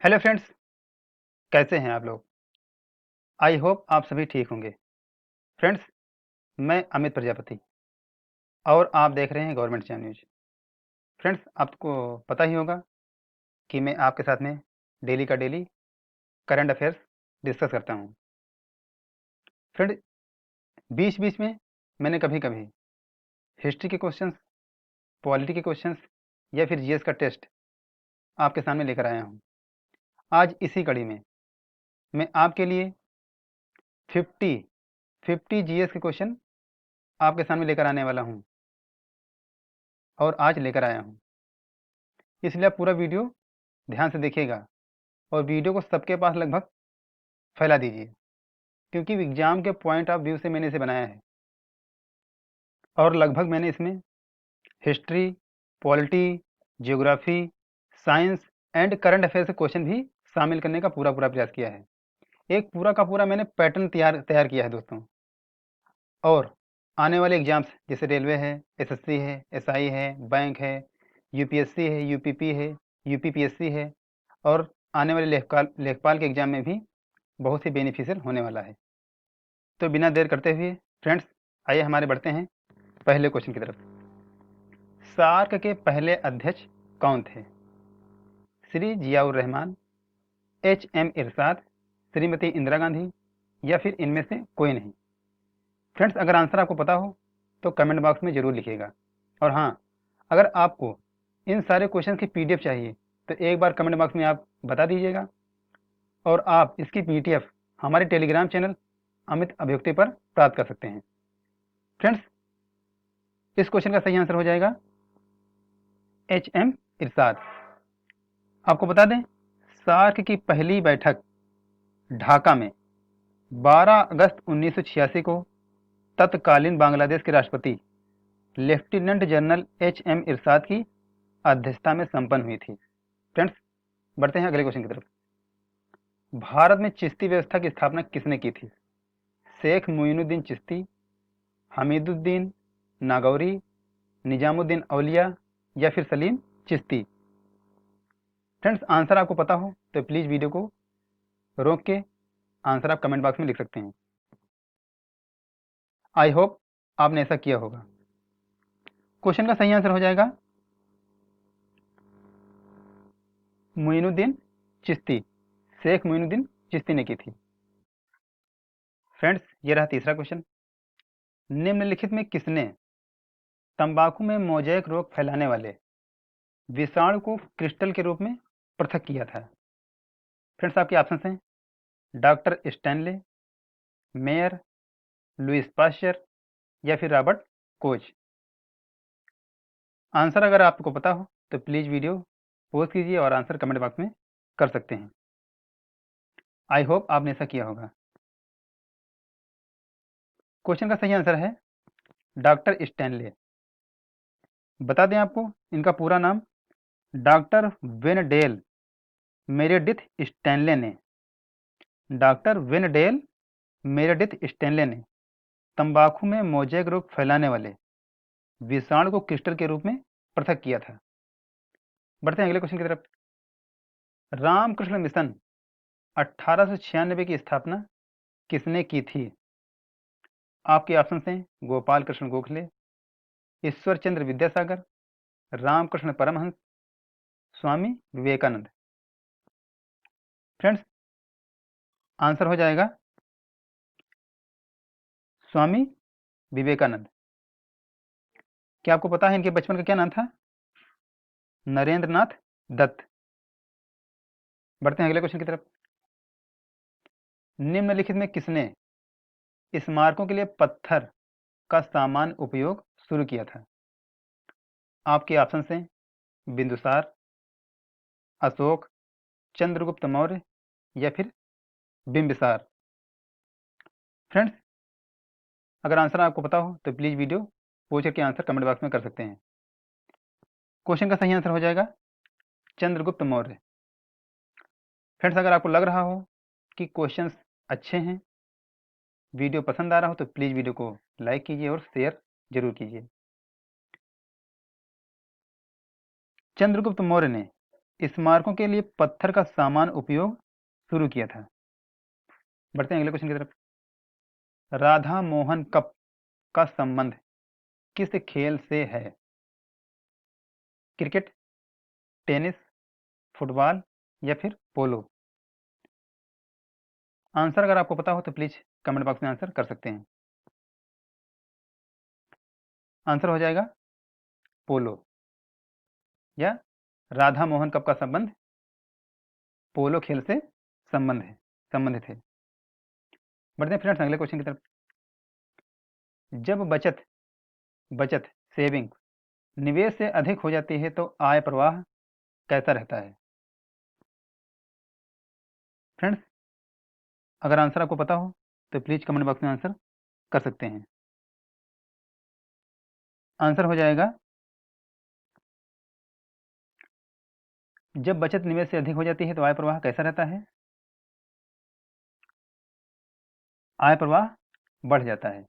Hello friends, कैसे हैं आप लोग? आई होप आप सभी ठीक होंगे। फ्रेंड्स, मैं अमित प्रजापति और आप देख रहे हैं गवर्नमेंट चैनल न्यूज। फ्रेंड्स, आपको पता ही होगा कि मैं आपके साथ में डेली का डेली करंट अफेयर्स डिस्कस करता हूं। फ्रेंड, बीच बीच में मैंने कभी कभी हिस्ट्री के क्वेश्चंस, पॉलिटी के क्वेश्चंस या फिर जीएस का टेस्ट आपके सामने लेकर आया हूं। आज इसी कड़ी में मैं आपके लिए 50 50 जीएस के क्वेश्चन आपके सामने लेकर आने वाला हूं और आज लेकर आया हूं। इसलिए आप पूरा वीडियो ध्यान से देखिएगा और वीडियो को सबके पास लगभग फैला दीजिए, क्योंकि एग्जाम के पॉइंट ऑफ व्यू से मैंने इसे बनाया है और लगभग मैंने इसमें history, polity, geography, science and current affair से क्वेश्चन भी शामिल करने का पूरा पूरा प्रयास किया है। एक पूरा का पूरा मैंने पैटर्न तैयार तैयार किया है दोस्तों। और आने वाले एग्जाम्स जैसे रेलवे है, एसएससी है, एसआई है, बैंक है, यूपीएससी है, यूपीपी है, यूपीपीएससी है और आने वाले लेखपाल के एग्जाम में भी बहुत ही बेनिफिशियल होने वाला है। तो बिना देर करते हुए फ्रेंड्स, आइए हमारे बढ़ते हैं पहले क्वेश्चन की तरफ। सार्क के पहले अध्यक्ष कौन थे? श्री जियाउर रहमान, एच एम इरशाद, श्रीमती इंदिरा गांधी या फिर इनमें से कोई नहीं? फ्रेंड्स, अगर आंसर आपको पता हो तो कमेंट बॉक्स में जरूर लिखिएगा। और हाँ, अगर आपको इन सारे क्वेश्चन की पीडीएफ चाहिए तो एक बार कमेंट बॉक्स में आप बता दीजिएगा और आप इसकी पीडीएफ हमारे टेलीग्राम चैनल अमित अभियुक्ति पर प्राप्त कर सकते हैं। फ्रेंड्स, इस क्वेश्चन का सही आंसर हो जाएगा एच एम इरशाद। आपको बता दें, सार्क की पहली बैठक ढाका में 12 अगस्त 1986 को तत्कालीन बांग्लादेश के राष्ट्रपति लेफ्टिनेंट जनरल एच एम इरशाद की अध्यक्षता में संपन्न हुई थी। फ्रेंड्स, बढ़ते हैं अगले क्वेश्चन की तरफ। भारत में चिश्ती व्यवस्था की स्थापना किसने की थी? शेख मुइनुद्दीन चिश्ती, हमीदुद्दीन नागौरी, निजामुद्दीन औलिया या फिर सलीम चिश्ती? फ्रेंड्स, आंसर आपको पता हो तो प्लीज़ वीडियो को रोक के आंसर आप कमेंट बॉक्स में लिख सकते हैं। आई होप आपने ऐसा किया होगा। क्वेश्चन का सही आंसर हो जाएगा मुइनुद्दीन चिश्ती। शेख मुइनुद्दीन चिश्ती ने की थी। फ्रेंड्स, ये रहा तीसरा क्वेश्चन। निम्नलिखित में किसने तंबाकू में मोज़ेक रोग फैलाने वाले विषाणु को क्रिस्टल के रूप में पृथक किया था? फ्रेंड्स, आपके ऑप्शन हैं doctor Stanley, Mayer, Louis Pasteur या फिर रॉबर्ट कोच। आंसर अगर आपको पता हो तो प्लीज़ वीडियो पोस्ट कीजिए और आंसर कमेंट बॉक्स में कर सकते हैं। आई होप आपने ऐसा किया होगा। क्वेश्चन का सही आंसर है डॉक्टर स्टैनले। बता दें आपको, इनका पूरा नाम डॉक्टर वेनडेल मेरेडिथ स्टैनले ने डॉक्टर वेनडेल मेरेडिथ स्टैनले ने तंबाकू में मोज़ेक रोग फैलाने वाले विषाणु को क्रिस्टल के रूप में पृथक किया था। बढ़ते हैं अगले क्वेश्चन की तरफ। रामकृष्ण मिशन 1896 की स्थापना किसने की थी? आपके ऑप्शन हैं गोपाल कृष्ण गोखले, ईश्वर चंद्र विद्यासागर, रामकृष्ण परमहंस, स्वामी विवेकानंद। फ्रेंड्स, आंसर हो जाएगा स्वामी विवेकानंद। क्या आपको पता है इनके बचपन का क्या नाम था? नरेंद्र नाथ दत्त। बढ़ते हैं अगले क्वेश्चन की तरफ। निम्नलिखित में किसने स्मारकों के लिए पत्थर का सामान्य उपयोग शुरू किया था? आपके ऑप्शन हैं बिंदुसार, अशोक, चंद्रगुप्त मौर्य या फिर बिंबिसार। फ्रेंड्स, अगर आंसर आपको पता हो तो प्लीज़ वीडियो पूछ करके आंसर कमेंट बॉक्स में कर सकते हैं। क्वेश्चन का सही आंसर हो जाएगा चंद्रगुप्त मौर्य। फ्रेंड्स, अगर आपको लग रहा हो कि क्वेश्चंस अच्छे हैं, वीडियो पसंद आ रहा हो तो प्लीज़ वीडियो को लाइक कीजिए और शेयर जरूर कीजिए। चंद्रगुप्त मौर्य ने स्मारकों के लिए पत्थर का सामान उपयोग शुरू किया था? बढ़ते हैं अगले क्वेश्चन की तरफ। राधा मोहन कप का संबंध किस खेल से है? क्रिकेट, टेनिस, फुटबॉल या फिर पोलो? आंसर अगर आपको पता हो तो प्लीज कमेंट बॉक्स में आंसर कर सकते हैं। आंसर हो जाएगा पोलो, या राधा मोहन कप का संबंध पोलो खेल से संबंधित है। बढ़ते हैं फ्रेंड्स अगले क्वेश्चन की तरफ। जब बचत सेविंग निवेश से अधिक हो जाती है तो आय प्रवाह कैसा रहता है? फ्रेंड्स अगर आंसर आपको पता हो तो प्लीज कमेंट बॉक्स में आंसर कर सकते हैं। आंसर हो जाएगा, जब बचत निवेश से अधिक हो जाती है तो आय प्रवाह कैसा रहता है? आय प्रवाह बढ़ जाता है।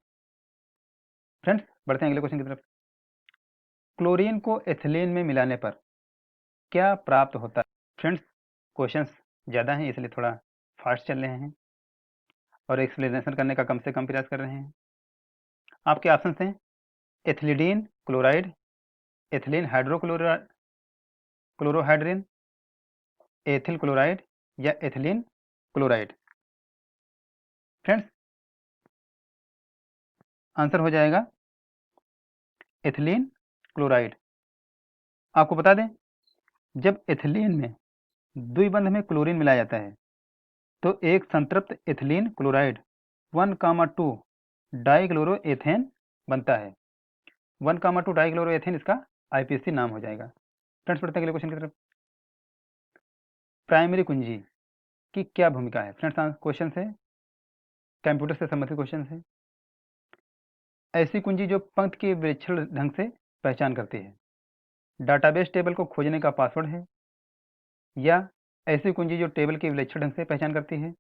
फ्रेंड्स बढ़ते हैं अगले क्वेश्चन की तरफ। क्लोरीन को एथिलीन में मिलाने पर क्या प्राप्त होता है? फ्रेंड्स क्वेश्चंस ज़्यादा हैं इसलिए थोड़ा फास्ट चल रहे हैं और एक्सप्लेनेशन करने का कम से कम प्रयास कर रहे हैं। आपके ऑप्शन हैं एथिलीडीन क्लोराइड, एथिलीन क्लोरोहाइड्रिन, एथिल क्लोराइड या एथिलीन क्लोराइड। फ्रेंड्स आंसर हो जाएगा एथिलीन क्लोराइड। आपको बता दें, जब एथिलीन में द्विबंध में क्लोरीन मिलाया जाता है तो एक संतृप्त एथिलीन क्लोराइड 1,2 डाइक्लोरोएथेन बनता है। 1,2 डाइक्लोरोएथेन इसका आईपीसी नाम हो जाएगा। फ्रेंड्स बढ़ते हैं अगले क्वेश्चन की तरफ। प्राइमरी कुंजी की क्या भूमिका है? फ्रेंड्स क्वेश्चन है कंप्यूटर से संबंधित क्वेश्चन है। ऐसी कुंजी जो पंक्ति के विलक्षण ढंग से पहचान करती है, डाटाबेस टेबल को खोजने का पासवर्ड है, या ऐसी कुंजी जो टेबल के विलक्षण ढंग से पहचान करती है,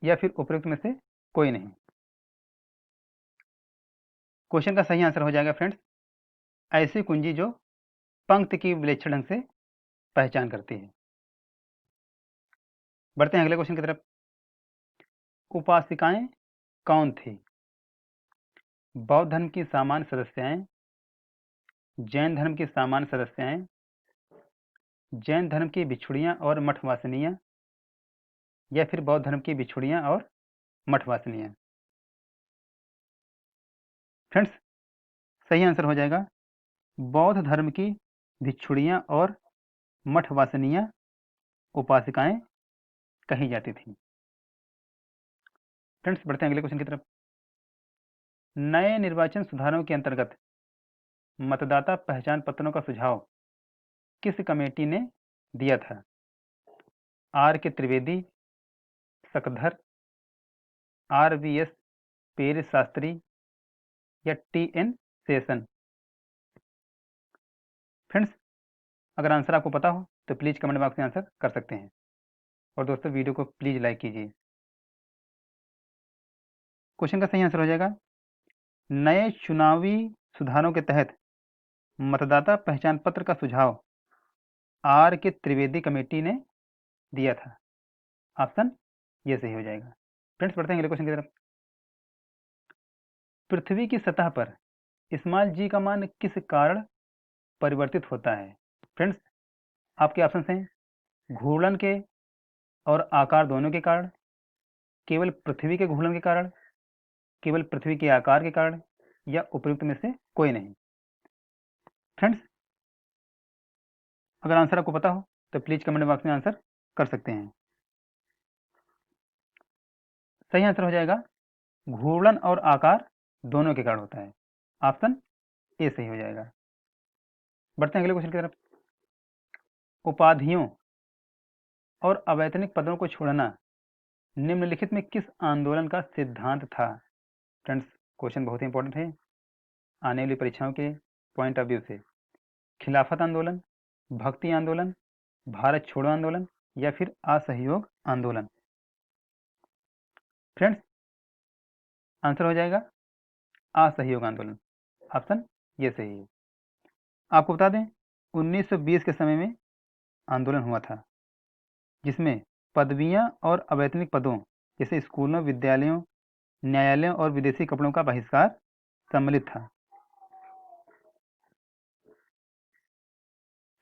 या फिर उपयुक्त में से कोई नहीं? क्वेश्चन का सही आंसर हो जाएगा फ्रेंड्स ऐसी कुंजी जो पंक्ति की विलक्षण ढंग से पहचान करती है। बढ़ते हैं अगले क्वेश्चन की तरफ। उपासिकाएं कौन थी? बौद्ध धर्म की सामान्य सदस्याएं, जैन धर्म की सामान्य सदस्याएं, जैन धर्म की बिछुड़ियां और मठवासिनियां, या फिर बौद्ध धर्म की बिछुड़ियां और मठवासिनियां? फ्रेंड्स सही आंसर हो जाएगा बौद्ध धर्म की भिक्षुड़ियां और मठवासिनियां उपासिकाएं कही जाती थी। फ्रेंड्स बढ़ते हैं अगले क्वेश्चन की तरफ। नए निर्वाचन सुधारों के अंतर्गत मतदाता पहचान पत्रों का सुझाव किस कमेटी ने दिया था? R K Trivedi, Sakdhar, R V S Peri Shastri या टी एन शेषन? फ्रेंड्स अगर आंसर आपको पता हो तो प्लीज़ कमेंट बॉक्स में आंसर कर सकते हैं और दोस्तों वीडियो को प्लीज़ लाइक कीजिए। क्वेश्चन का सही आंसर हो जाएगा नए चुनावी सुधारों के तहत मतदाता पहचान पत्र का सुझाव आर के त्रिवेदी कमेटी ने दिया था। ऑप्शन ये सही हो जाएगा। फ्रेंड्स बढ़ते हैं अगले क्वेश्चन की तरफ। पृथ्वी की सतह पर इस्माइल जी का मान किस कारण परिवर्तित होता है? फ्रेंड्स आपके ऑप्शन हैं घूर्णन के और आकार दोनों के कारण, केवल पृथ्वी के घूर्णन के कारण, केवल पृथ्वी के आकार के कारण, या उपयुक्त में से कोई नहीं? फ्रेंड्स अगर आंसर आपको पता हो तो प्लीज कमेंट बॉक्स में आंसर कर सकते हैं। सही आंसर हो जाएगा घूर्णन और आकार दोनों के कारण होता है। ऑप्शन ए सही हो जाएगा। बढ़ते हैं अगले क्वेश्चन की तरफ। उपाधियों और अवैतनिक पदों को छोड़ना निम्नलिखित में किस आंदोलन का सिद्धांत था? फ्रेंड्स क्वेश्चन बहुत ही इंपॉर्टेंट है आने वाली परीक्षाओं के पॉइंट ऑफ व्यू से। खिलाफत आंदोलन, भक्ति आंदोलन, भारत छोड़ो आंदोलन, या फिर असहयोग आंदोलन? फ्रेंड्स आंसर हो जाएगा असहयोग आंदोलन। ऑप्शन ये सही है। आपको बता दें 1920 के समय में आंदोलन हुआ था, जिसमें पदवियां और अवैतनिक पदों जैसे स्कूलों, विद्यालयों, न्यायालयों और विदेशी कपड़ों का बहिष्कार सम्मिलित था।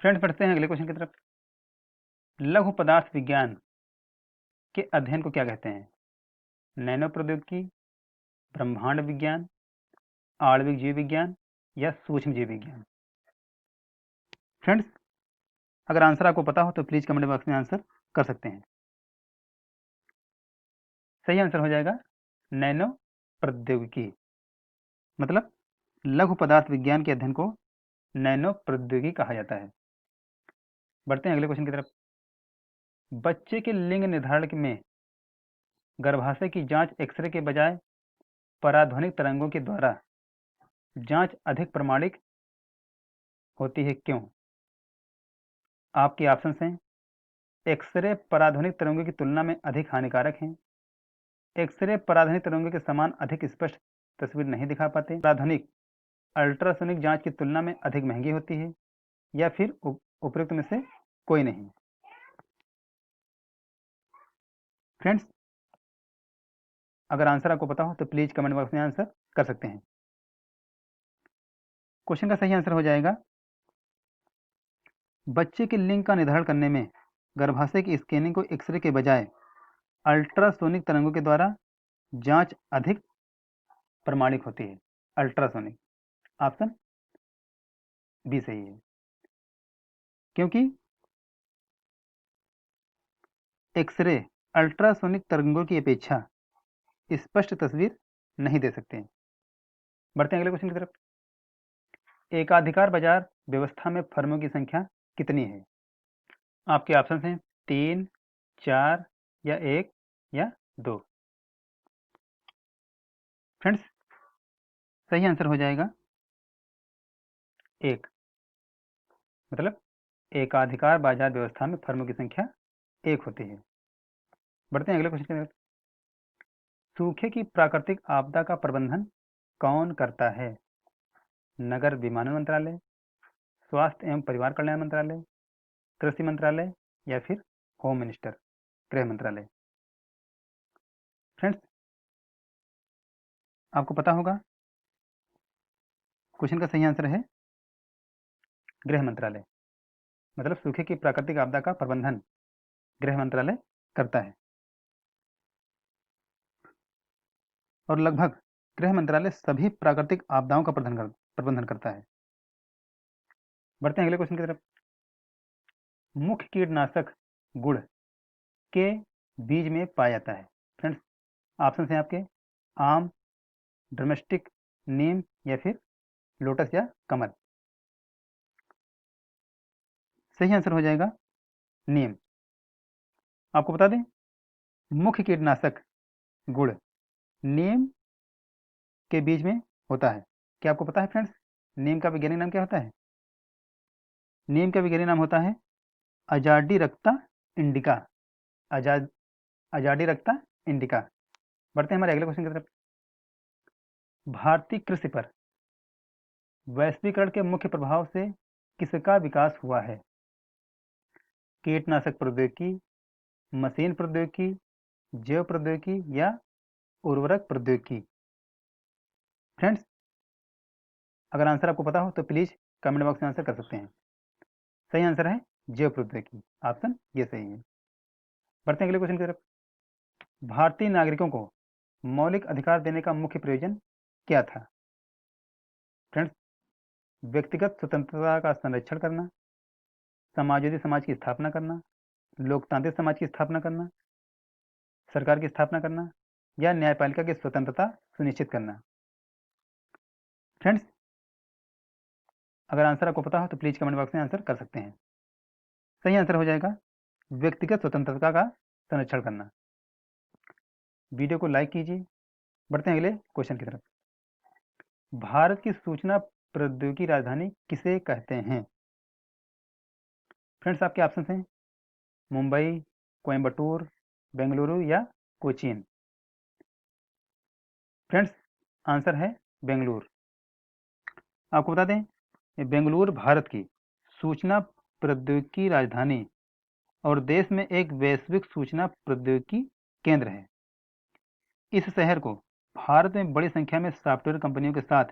फ्रेंड्स, पढ़ते हैं अगले क्वेश्चन की तरफ। लघु पदार्थ विज्ञान के अध्ययन को क्या कहते हैं? नैनो प्रौद्योगिकी, ब्रह्मांड विज्ञान, आणविक जीव विज्ञान या सूक्ष्म जीव विज्ञान? फ्रेंड्स, अगर आंसर आपको पता हो तो प्लीज कमेंट बॉक्स में आंसर कर सकते हैं। सही आंसर हो जाएगा नैनो प्रौद्योगिकी, मतलब लघु पदार्थ विज्ञान के अध्ययन को नैनो प्रौद्योगिकी कहा जाता है। बढ़ते हैं अगले क्वेश्चन की तरफ। बच्चे के लिंग निर्धारण में गर्भाशय की जांच एक्सरे के बजाय पराध्वनिक तरंगों के द्वारा जांच अधिक प्रमाणिक होती है, क्यों? आपके ऑप्शन हैं: एक्सरे पराध्वनिक तरंगों की तुलना में अधिक हानिकारक हैं, एक्सरे पराध्वनिक तरंगों के समान अधिक स्पष्ट तस्वीर नहीं दिखा पाते, पराध्वनिक अल्ट्रासोनिक जांच की तुलना में अधिक महंगी होती है, या फिर उपयुक्त में से कोई नहीं। फ्रेंड्स, अगर आंसर आपको पता हो तो प्लीज कमेंट बॉक्स में आंसर कर सकते हैं। क्वेश्चन का सही आंसर हो जाएगा बच्चे के लिंग का निर्धारण करने में गर्भाशय की स्कैनिंग को एक्सरे के बजाय अल्ट्रासोनिक तरंगों के द्वारा जांच अधिक प्रमाणिक होती है। अल्ट्रासोनिक, ऑप्शन बी सही है, क्योंकि एक्सरे अल्ट्रासोनिक तरंगों की अपेक्षा स्पष्ट तस्वीर नहीं दे सकते। बढ़ते हैं अगले क्वेश्चन की तरफ। एकाधिकार बाजार व्यवस्था में फर्मों की संख्या कितनी है? आपके ऑप्शन हैं 3, 4 या 1 या 2। फ्रेंड्स, सही आंसर हो जाएगा 1, मतलब एकाधिकार बाजार व्यवस्था में फर्मों की संख्या 1 होती है। बढ़ते हैं अगले क्वेश्चन की तरफ। सूखे की प्राकृतिक आपदा का प्रबंधन कौन करता है? नगर विमानन मंत्रालय, स्वास्थ्य एवं परिवार कल्याण मंत्रालय, कृषि मंत्रालय या फिर होम मिनिस्टर, गृह मंत्रालय? फ्रेंड्स, आपको पता होगा क्वेश्चन का सही आंसर है गृह मंत्रालय, मतलब सूखे की प्राकृतिक आपदा का प्रबंधन गृह मंत्रालय करता है, और लगभग गृह मंत्रालय सभी प्राकृतिक आपदाओं का प्रबंधन करता है। बढ़ते हैं अगले क्वेश्चन की तरफ। मुख्य कीटनाशक गुड़ के बीज में पाया जाता है? फ्रेंड्स, ऑप्शन हैं आपके आम, ड्रमस्टिक, नीम या फिर लोटस या कमल? सही आंसर हो जाएगा नीम। आपको बता दें, मुख्य कीटनाशक गुड़ नीम के बीज में होता है। क्या आपको पता है फ्रेंड्स, नीम का वैज्ञानिक नाम क्या होता है? नीम का वैज्ञानिक नाम होता है अजाडीरक्ता इंडिका। अजा अजाडीरक्ता इंडिका। बढ़ते हैं हमारे अगले क्वेश्चन की तरफ। भारतीय कृषि पर वैश्वीकरण के मुख्य प्रभाव से किसका विकास हुआ है? कीटनाशक प्रौद्योगिकी, मशीन प्रौद्योगिकी, जैव प्रौद्योगिकी या उर्वरक प्रौद्योगिकी? फ्रेंड्स, अगर आंसर आपको पता हो तो प्लीज कमेंट बॉक्स में आंसर कर सकते हैं। सही आंसर है जैव प्रौद्योगिकी, ऑप्शन ये सही है। बढ़ते हैं अगले क्वेश्चन की तरफ। भारतीय नागरिकों को मौलिक अधिकार देने का मुख्य प्रयोजन क्या था? फ्रेंड्स, व्यक्तिगत स्वतंत्रता का संरक्षण करना, समाजवादी समाज की स्थापना करना, लोकतांत्रिक समाज की स्थापना करना, सरकार की स्थापना करना या न्यायपालिका की स्वतंत्रता सुनिश्चित करना? फ्रेंड्स, अगर आंसर आपको पता हो तो प्लीज कमेंट बॉक्स में आंसर कर सकते हैं। सही आंसर हो जाएगा व्यक्तिगत स्वतंत्रता का संरक्षण करना। वीडियो को लाइक कीजिए। बढ़ते हैं अगले क्वेश्चन की तरफ। भारत की सूचना प्रौद्योगिकी राजधानी किसे कहते हैं? फ्रेंड्स, आपके ऑप्शन हैं मुंबई, कोयम्बटूर, बेंगलुरु या कोचीन? फ्रेंड्स, आंसर है बेंगलुरु। आपको बता दें, बेंगलुरु भारत की सूचना प्रौद्योगिकी राजधानी और देश में एक वैश्विक सूचना प्रौद्योगिकी केंद्र है। इस शहर को भारत में बड़ी संख्या में सॉफ्टवेयर कंपनियों के साथ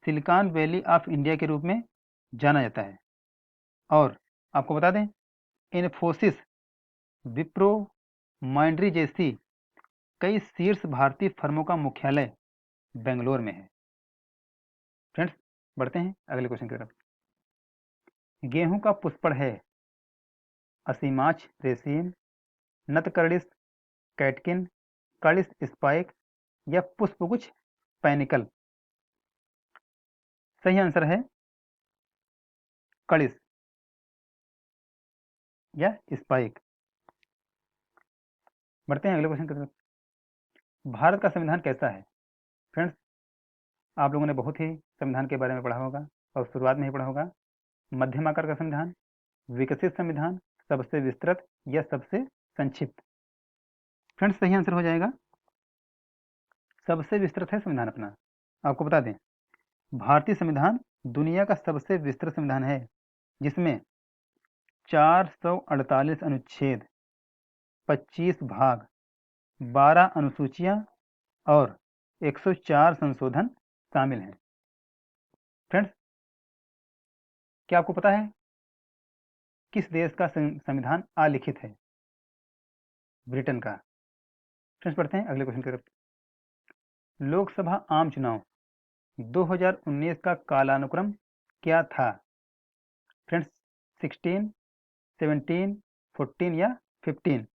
सिलिकॉन वैली ऑफ इंडिया के रूप में जाना जाता है। और आपको बता दें, इन्फोसिस, विप्रो, माइंड्री जैसी कई शीर्ष भारतीय फर्मों का मुख्यालय बेंगलोर में है। फ्रेंड्स, बढ़ते हैं अगले क्वेश्चन की तरफ। गेहूं का पुष्पण है असीमाच रेसिन, नतकर्णिस, कैटकिन, कर्णिस स्पाइक या पुष्पगुच्छ पैनिकल। सही आंसर है कलिस या स्पाइक। बढ़ते हैं अगले क्वेश्चन की तरफ। भारत का संविधान कैसा है? फ्रेंड्स, आप लोगों ने बहुत ही संविधान के बारे में पढ़ा होगा और शुरुआत में ही पढ़ा होगा। मध्यम आकार का संविधान, विकसित संविधान, सबसे विस्तृत या सबसे संक्षिप्त। फ्रेंड्स, सही आंसर हो जाएगा सबसे विस्तृत है संविधान अपना। आपको बता दें, भारतीय संविधान दुनिया का सबसे विस्तृत संविधान है, जिसमें 448 अनुच्छेद, 25 भाग, 12 अनुसूचियां और 104 संशोधन शामिल हैं। फ्रेंड्स, क्या आपको पता है किस देश का संविधान अलिखित है? ब्रिटेन का। फ्रेंड्स, पढ़ते हैं अगले क्वेश्चन की तरफ। लोकसभा आम चुनाव 2019 का कालानुक्रम क्या था? फ्रेंड्स, 16, 17, 14 या 15?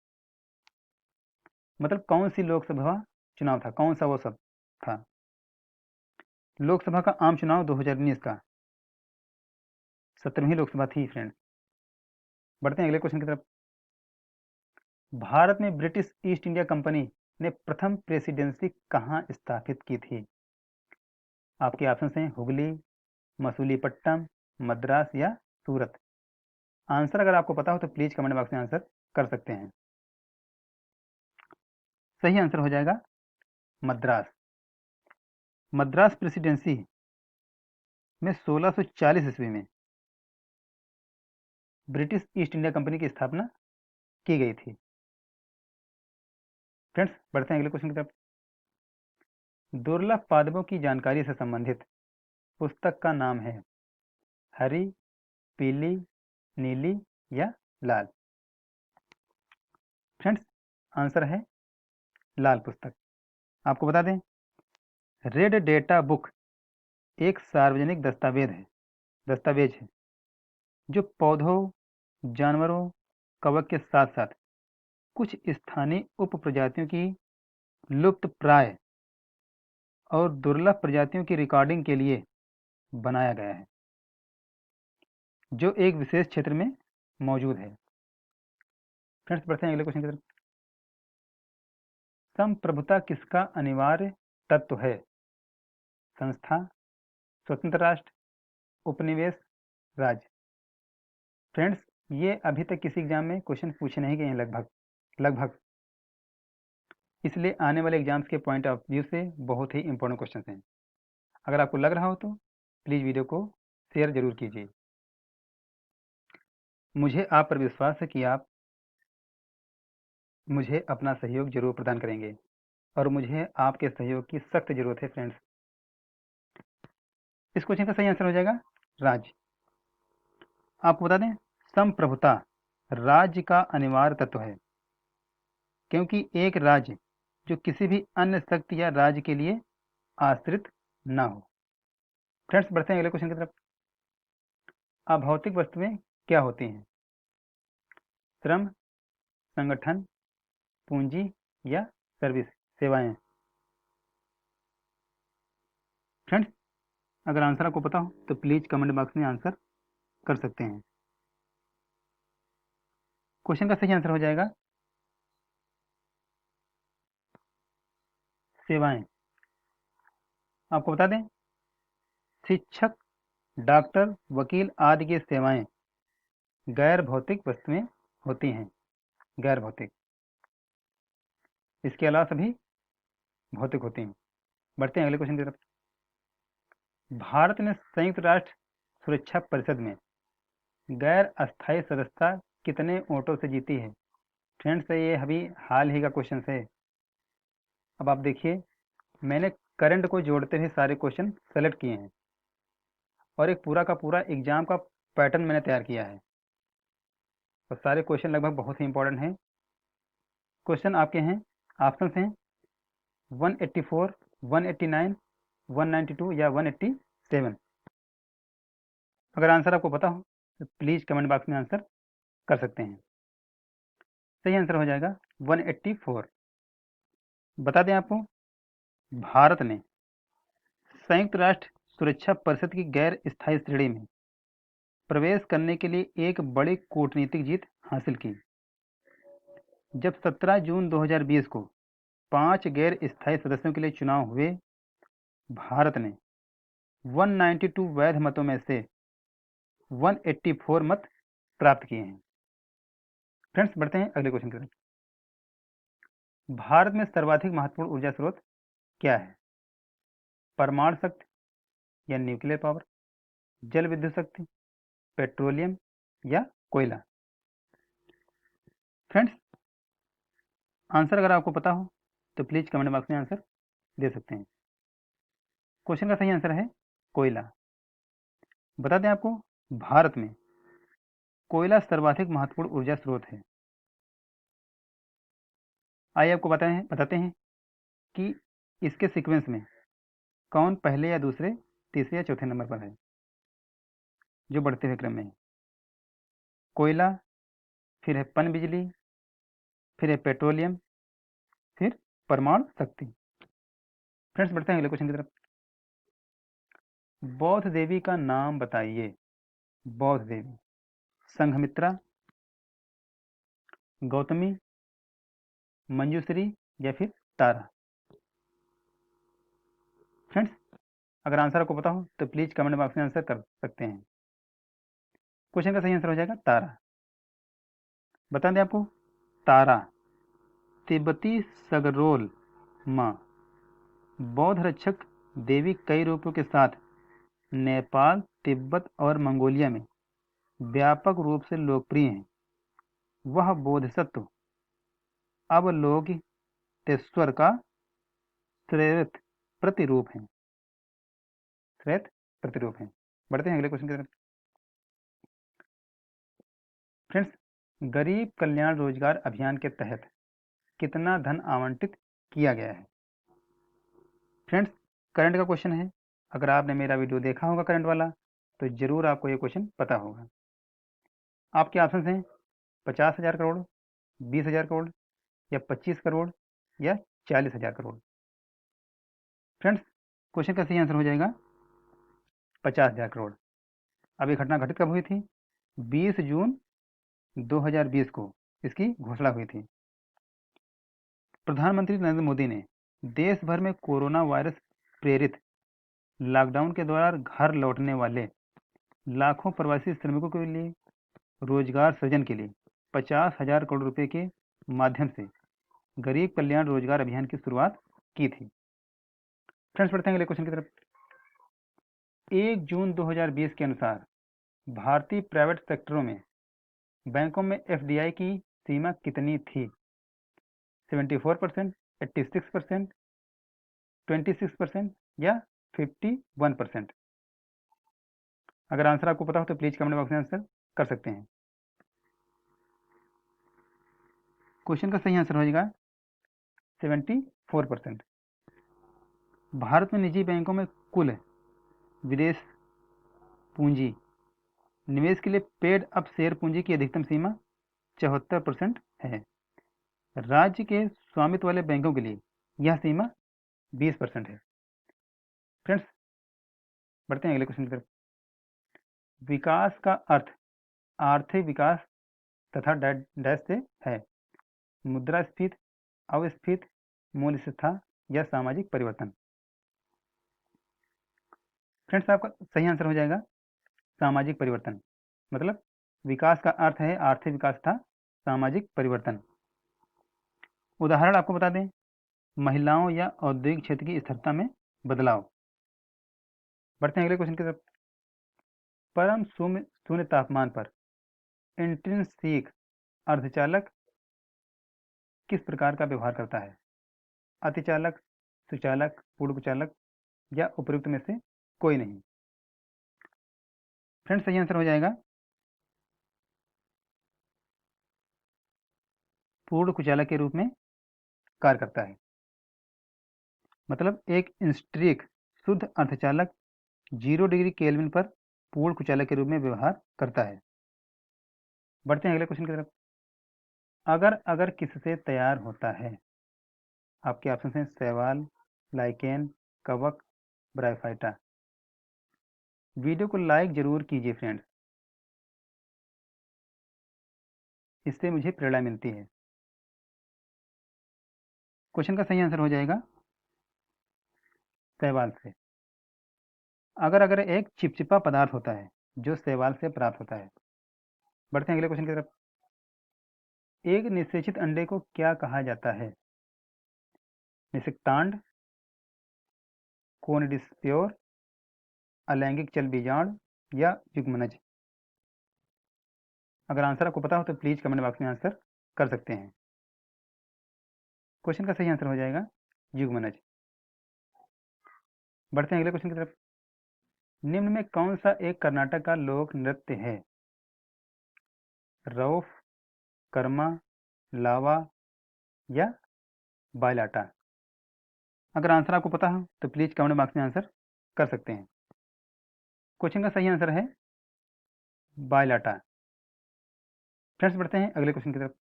मतलब कौन सी लोकसभा चुनाव था, कौन सा वो सब था? लोकसभा का आम चुनाव 2019 का 17वीं लोकसभा थी। फ्रेंड्स, बढ़ते हैं अगले क्वेश्चन की तरफ। भारत में ब्रिटिश ईस्ट इंडिया कंपनी ने प्रथम प्रेसिडेंसी कहाँ स्थापित की थी? आपके ऑप्शन हैं हुगली, मसूलीपट्टनम, मद्रास या सूरत। आंसर अगर आपको पता हो तो प्लीज कमेंट बॉक्स में आंसर कर सकते हैं। सही आंसर हो जाएगा मद्रास। मद्रास प्रेसिडेंसी में 1640 ईस्वी में ब्रिटिश ईस्ट इंडिया कंपनी की स्थापना की गई थी। फ्रेंड्स, बढ़ते हैं अगले क्वेश्चन की तरफ। दुर्लभ पादपों की जानकारी से संबंधित पुस्तक का नाम है हरी, पीली, नीली या लाल? फ्रेंड्स, आंसर है लाल पुस्तक। आपको बता दें, रेड डेटा बुक एक सार्वजनिक दस्तावेज है जो पौधों, जानवरों, कवक के साथ साथ कुछ स्थानीय उप प्रजातियों की लुप्त प्राय और दुर्लभ प्रजातियों की रिकॉर्डिंग के लिए बनाया गया है, जो एक विशेष क्षेत्र में मौजूद है। फ्रेंड्स, बढ़ते हैं अगले क्वेश्चन की तरफ। संप्रभुता किसका अनिवार्य तत्व है? संस्था, स्वतंत्र राष्ट्र, उपनिवेश, राज्य? फ्रेंड्स, ये अभी तक किसी एग्जाम में क्वेश्चन पूछे नहीं गए हैं लगभग, इसलिए आने वाले एग्जाम्स के पॉइंट ऑफ व्यू से बहुत ही इंपॉर्टेंट क्वेश्चन हैं। अगर आपको लग रहा हो तो प्लीज़ वीडियो को शेयर जरूर कीजिए। मुझे आप पर विश्वास है कि आप मुझे अपना सहयोग जरूर प्रदान करेंगे और मुझे आपके सहयोग की सख्त जरूरत है। फ्रेंड्स, इस क्वेश्चन का सही आंसर हो जाएगा राज्य। आपको बता दें, संप्रभुता राज्य का अनिवार्य तत्व है, क्योंकि एक राज्य जो किसी भी अन्य शक्ति या राज्य के लिए आश्रित ना हो। फ्रेंड्स, बढ़ते हैं अगले क्वेश्चन की तरफ। अभौतिक वस्तुएं क्या होती हैं? श्रम, संगठन, पूंजी या सर्विस, सेवाएं? फ्रेंड्स, अगर आंसर आपको पता हो तो प्लीज कमेंट बॉक्स में आंसर कर सकते हैं। क्वेश्चन का सही आंसर हो जाएगा सेवाएं। आपको बता दें, शिक्षक, डॉक्टर, वकील आदि की सेवाएं गैर भौतिक वस्तुएं होती हैं, गैर भौतिक। इसके अलावा सभी भौतिक होती हैं। बढ़ते हैं अगले क्वेश्चन की तरफ। भारत ने संयुक्त राष्ट्र सुरक्षा परिषद में गैर अस्थायी सदस्यता कितने वोटों से जीती है? फ्रेंड्स, ये अभी हाल ही का क्वेश्चन है। अब आप देखिए, मैंने करंट को जोड़ते हुए सारे क्वेश्चन सेलेक्ट किए हैं और एक पूरा का पूरा एग्जाम का पैटर्न मैंने तैयार किया है और सारे क्वेश्चन लगभग बहुत ही इंपॉर्टेंट हैं। क्वेश्चन आपके हैं, ऑप्शन हैं 184, 189, 192 या 187। अगर आंसर आपको पता हो तो प्लीज़ कमेंट बॉक्स में आंसर कर सकते हैं। सही आंसर हो जाएगा 184। बता दें आपको, भारत ने संयुक्त राष्ट्र सुरक्षा परिषद की गैर स्थायी श्रेणी में प्रवेश करने के लिए एक बड़ी कूटनीतिक जीत हासिल की जब 17 जून 2020 को 5 गैर स्थायी सदस्यों के लिए चुनाव हुए। भारत ने 192 वैध मतों में से 184 मत प्राप्त किए हैं। फ्रेंड्स, बढ़ते हैं अगले क्वेश्चन की तरफ। भारत में सर्वाधिक महत्वपूर्ण ऊर्जा स्रोत क्या है? परमाणु शक्ति या न्यूक्लियर पावर, जल विद्युत शक्ति, पेट्रोलियम या कोयला? फ्रेंड्स, आंसर अगर आपको पता हो तो प्लीज़ कमेंट बॉक्स में आंसर दे सकते हैं। क्वेश्चन का सही आंसर है कोयला। बता दें आपको, भारत में कोयला सर्वाधिक महत्वपूर्ण ऊर्जा स्रोत है। आइए आपको बताते हैं कि इसके सीक्वेंस में कौन पहले या दूसरे, तीसरे या चौथे नंबर पर है जो बढ़ते हुए क्रम में है। कोयला, फिर है पनबिजली, फिर है पेट्रोलियम, फिर परमाणु शक्ति। फ्रेंड्स, बढ़ते हैं अगले क्वेश्चन की तरफ। बौद्ध देवी का नाम बताइए। बौद्ध देवी, संघमित्रा, गौतमी, मंजूश्री या फिर तारा? फ्रेंड्स, अगर आंसर आपको पता हो तो प्लीज़ कमेंट बॉक्स में आंसर कर सकते हैं। क्वेश्चन का सही आंसर हो जाएगा तारा। बता दें आपको, तारा तिब्बती सगरोल माँ बौद्ध रक्षक देवी कई रूपों के साथ नेपाल, तिब्बत और मंगोलिया में व्यापक रूप से लोकप्रिय हैं। वह बोधिसत्व अवलोकितेश्वर का श्रेष्ठ प्रतिरूप हैं। श्रेष्ठ प्रतिरूप हैं। बढ़ते हैं अगले क्वेश्चन की तरफ। फ्रेंड्स, गरीब कल्याण रोजगार अभियान के तहत कितना धन आवंटित किया गया है? फ्रेंड्स, करंट का क्वेश्चन है। अगर आपने मेरा वीडियो देखा होगा करंट वाला तो जरूर आपको ये क्वेश्चन पता होगा। आपके ऑप्शन हैं 50,000 करोड़, 20,000 करोड़ या 25 करोड़ या 40,000 करोड़। फ्रेंड्स, क्वेश्चन का सही आंसर हो जाएगा 50,000 करोड़। अब ये घटना घटित कब हुई थी? 20 जून 2020 को इसकी घोषणा हुई थी। प्रधानमंत्री नरेंद्र मोदी ने देश भर में कोरोना वायरस प्रेरित लॉकडाउन के दौरान घर लौटने वाले लाखों प्रवासी श्रमिकों के लिए रोजगार सृजन के लिए 50,000 करोड़ रुपए के माध्यम से गरीब कल्याण रोजगार अभियान की शुरुआत की थी। फ्रेंड्स, बढ़ते हैं अगले क्वेश्चन की तरफ। 1 जून 2020 के अनुसार भारतीय प्राइवेट सेक्टरों में बैंकों में एफडीआई की सीमा कितनी थी? 74%, 86%, 26% या 51%? अगर आंसर आपको पता हो तो प्लीज़ कमेंट बॉक्स में आंसर कर सकते हैं। क्वेश्चन का सही आंसर हो जाएगा 74%। भारत में निजी बैंकों में कुल विदेश पूंजी निवेश के लिए पेड अप शेयर पूंजी की अधिकतम सीमा 74% है। राज्य के स्वामित्व वाले बैंकों के लिए यह सीमा 20% है। फ्रेंड्स, बढ़ते हैं अगले क्वेश्चन की तरफ। विकास का अर्थ आर्थिक विकास तथा डैश से है। मुद्रास्फीति, अवस्फीति, मूल्य स्थिरता या सामाजिक परिवर्तन? फ्रेंड्स, आपका सही आंसर हो जाएगा सामाजिक परिवर्तन। मतलब विकास का अर्थ है आर्थिक विकास तथा सामाजिक परिवर्तन। उदाहरण आपको बता दें, महिलाओं या औद्योगिक क्षेत्र की स्थिरता में बदलाव। बढ़ते हैं अगले क्वेश्चन की तरफ। परम शून्य तापमान पर इंट्रिंसिक अर्धचालक किस प्रकार का व्यवहार करता है? अतिचालक, सुचालक, पूर्णचालक या उपयुक्त में से कोई नहीं? फ्रेंड्स, सही आंसर हो जाएगा पूर्ण कुचालक के रूप में कार्य करता है। मतलब एक इंस्ट्रिक शुद्ध अर्धचालक 0 डिग्री केल्विन पर पूर्ण कुचालक के रूप में व्यवहार करता है। बढ़ते हैं अगले क्वेश्चन की तरफ। अगर किससे तैयार होता है? आपके ऑप्शन हैं शैवाल, लाइकेन, कवक, ब्रायोफाइटा। वीडियो को लाइक जरूर कीजिए फ्रेंड्स, इससे मुझे प्रेरणा मिलती है। क्वेश्चन का सही आंसर हो जाएगा शैवाल से। अगर एक चिपचिपा पदार्थ होता है जो शैवाल से प्राप्त होता है। बढ़ते हैं अगले क्वेश्चन की तरफ। एक निषेचित अंडे को क्या कहा जाता है? निषिक्तांड, कोनिडिस्प्योर, अलैंगिक चल बीजांड या युग्मनज। अगर आंसर आपको पता हो तो प्लीज कमेंट बॉक्स में आंसर कर सकते हैं। क्वेश्चन का सही आंसर हो जाएगा युग्मनज। बढ़ते हैं अगले क्वेश्चन की तरफ। निम्न में कौन सा एक कर्नाटक का लोक नृत्य है? रौफ, कर्मा, लावा या बायलाटा। अगर आंसर आपको पता हो तो प्लीज कमेंट बॉक्स में आंसर कर सकते हैं। क्वेश्चन का सही आंसर है बायलाटा। फ्रेंड्स, बढ़ते हैं अगले क्वेश्चन की तरफ।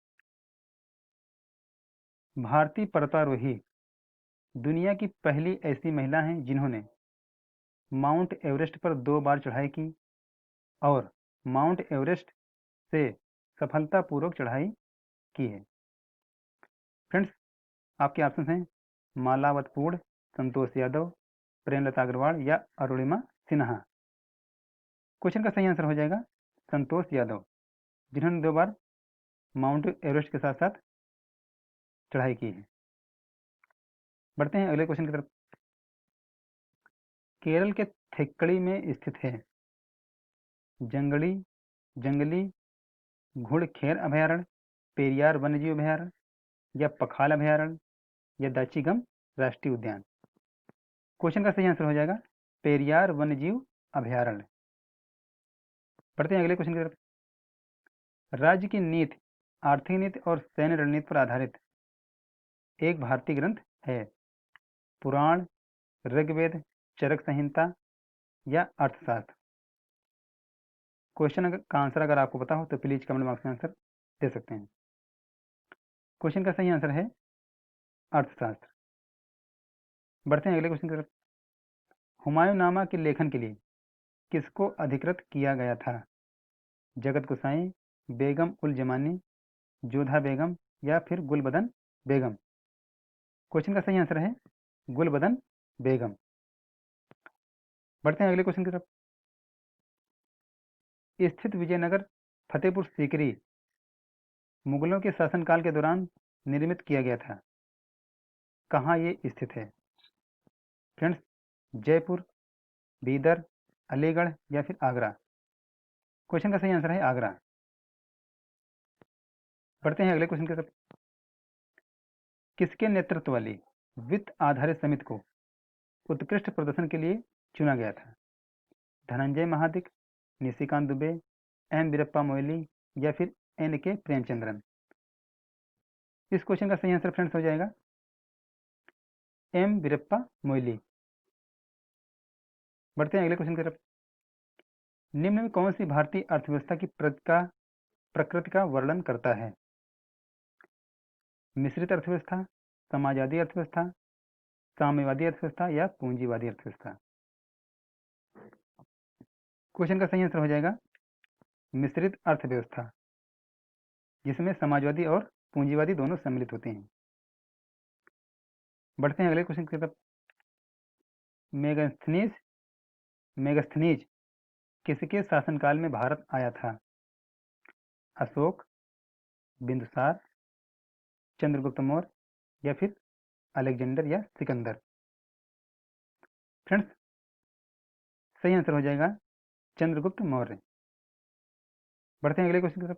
भारतीय पर्वतारोही दुनिया की पहली ऐसी महिला हैं जिन्होंने माउंट एवरेस्ट पर 2 बार चढ़ाई की और माउंट एवरेस्ट से सफलतापूर्वक चढ़ाई की है। फ्रेंड्स, आपके ऑप्शन हैं मालावतपूर्ण, संतोष यादव, प्रेमलता अग्रवाल या अरुणिमा सिन्हा। क्वेश्चन का सही आंसर हो जाएगा संतोष यादव, जिन्होंने 2 बार माउंट एवरेस्ट के साथ साथ चढ़ाई की है। बढ़ते हैं अगले क्वेश्चन की तरफ। केरल के थेक्कड़ी में स्थित है जंगली जंगली घुड़खेर अभयारण्य, पेरियार वन्यजीव अभयारण्य या पखाल अभयारण्य या दाचीगम राष्ट्रीय उद्यान। क्वेश्चन का सही आंसर हो जाएगा पेरियार वन्यजीव अभयारण्य। बढ़ते हैं अगले क्वेश्चन की तरफ। राज्य की नीति, आर्थिक नीति और सैन्य रणनीति पर आधारित एक भारतीय ग्रंथ है। पुराण, ऋग्वेद, चरक संहिता या अर्थशास्त्र। क्वेश्चन का आंसर अगर आपको पता हो तो प्लीज कमेंट बॉक्स में आंसर दे सकते हैं। क्वेश्चन का सही आंसर है अर्थशास्त्र। बढ़ते हैं अगले क्वेश्चन की तरफ। हुमायूंनामा के लेखन के लिए किसको अधिकृत किया गया था? जगत गोसाई, बेगम उल जमानी, जोधा बेगम या फिर गुलबदन बेगम। क्वेश्चन का सही आंसर है गुलबदन बेगम। बढ़ते हैं अगले क्वेश्चन की तरफ। स्थित विजयनगर फतेहपुर सीकरी मुगलों के शासनकाल के दौरान निर्मित किया गया था। कहाँ ये स्थित है? फ्रेंड्स, जयपुर, बीदर, अलीगढ़ या फिर आगरा। क्वेश्चन का सही आंसर है आगरा। बढ़ते हैं अगले क्वेश्चन की तरफ। किसके नेतृत्व वाली वित्त आधारित समिति को उत्कृष्ट प्रदर्शन के लिए चुना गया था? धनंजय महादिक, निशिकांत दुबे, एम वीरप्पा मोइली या फिर एन के प्रेमचंद्रन। इस क्वेश्चन का सही आंसर फ्रेंड्स हो जाएगा एम वीरप्पा मोइली। बढ़ते हैं अगले क्वेश्चन की तरफ। निम्न में कौन सी भारतीय अर्थव्यवस्था की प्रकृति का वर्णन करता है? मिश्रित अर्थव्यवस्था, समाजवादी अर्थव्यवस्था, साम्यवादी अर्थव्यवस्था या पूंजीवादी अर्थव्यवस्था। क्वेश्चन का सही आंसर हो जाएगा मिश्रित अर्थव्यवस्था, जिसमें समाजवादी और पूंजीवादी दोनों सम्मिलित होते हैं। बढ़ते हैं अगले क्वेश्चन की तरफ। मेगस्थनीज मेगस्थनीज किसके शासनकाल में भारत आया था? अशोक, बिंदुसार, चंद्रगुप्त मौर्य या फिर अलेक्जेंडर या सिकंदर। फ्रेंड्स, सही आंसर हो जाएगा चंद्रगुप्त मौर्य। बढ़ते हैं अगले क्वेश्चन की तरफ।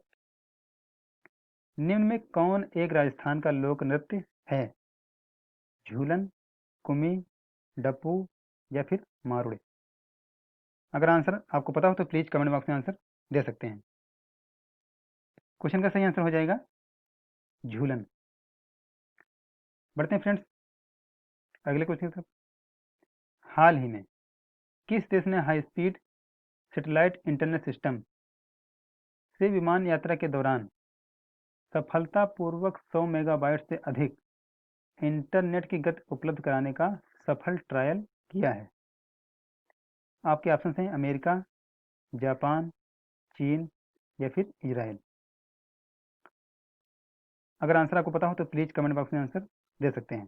निम्न में कौन एक राजस्थान का लोक नृत्य है? झूलन, कुमी, डप्पू या फिर मारुड़े? अगर आंसर आपको पता हो तो प्लीज़ कमेंट बॉक्स में आंसर दे सकते हैं। क्वेश्चन का सही आंसर हो जाएगा झूलन। बढ़ते हैं फ्रेंड्स अगले क्वेश्चन की तरफ। हाल ही में किस देश ने high speed satellite internet system से विमान यात्रा के दौरान सफलतापूर्वक 100 मेगाबाइट से अधिक इंटरनेट की गति उपलब्ध कराने का सफल ट्रायल किया है? आपके ऑप्शन हैं अमेरिका, जापान, चीन या फिर इजराइल। अगर आंसर आपको पता हो तो प्लीज़ कमेंट बॉक्स में आंसर दे सकते हैं।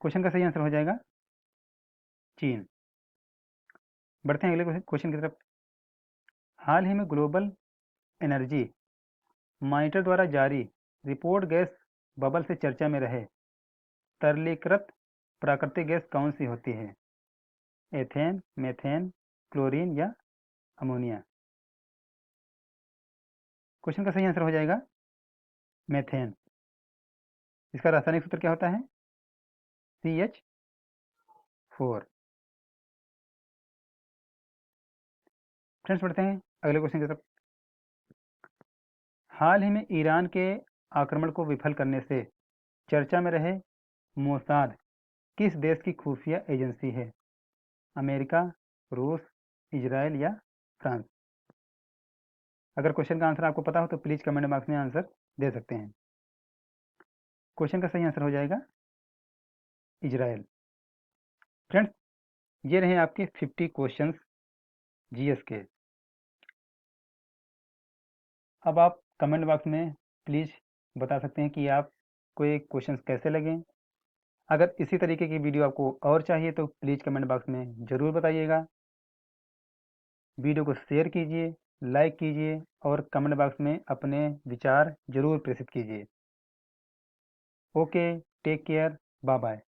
क्वेश्चन का सही आंसर हो जाएगा चीन। बढ़ते हैं अगले क्वेश्चन की तरफ। हाल ही में ग्लोबल एनर्जी मॉनिटर द्वारा जारी रिपोर्ट गैस बबल से चर्चा में रहे तरलीकृत प्राकृतिक गैस कौन सी होती है? एथेन, मेथेन, क्लोरीन या अमोनिया? क्वेश्चन का सही आंसर हो जाएगा मेथेन। इसका रासायनिक सूत्र क्या होता है? CH4। फ्रेंड्स बढ़ते हैं अगले क्वेश्चन की तरफ। हाल ही में ईरान के आक्रमण को विफल करने से चर्चा में रहे मोसाद किस देश की खुफिया एजेंसी है? अमेरिका, रूस, इजराइल या फ्रांस? अगर क्वेश्चन का आंसर आपको पता हो तो प्लीज़ कमेंट बॉक्स में आंसर दे सकते हैं। क्वेश्चन का सही आंसर हो जाएगा इजराइल। फ्रेंड्स ये रहे आपके 50 क्वेश्चंस जीएस के। अब आप कमेंट बॉक्स में प्लीज़ बता सकते हैं कि आपको ये क्वेश्चंस कैसे लगे। अगर इसी तरीके की वीडियो आपको और चाहिए तो प्लीज़ कमेंट बॉक्स में ज़रूर बताइएगा। वीडियो को शेयर कीजिए, लाइक कीजिए और कमेंट बॉक्स में अपने विचार ज़रूर प्रेषित कीजिए। Okay, take care, bye bye.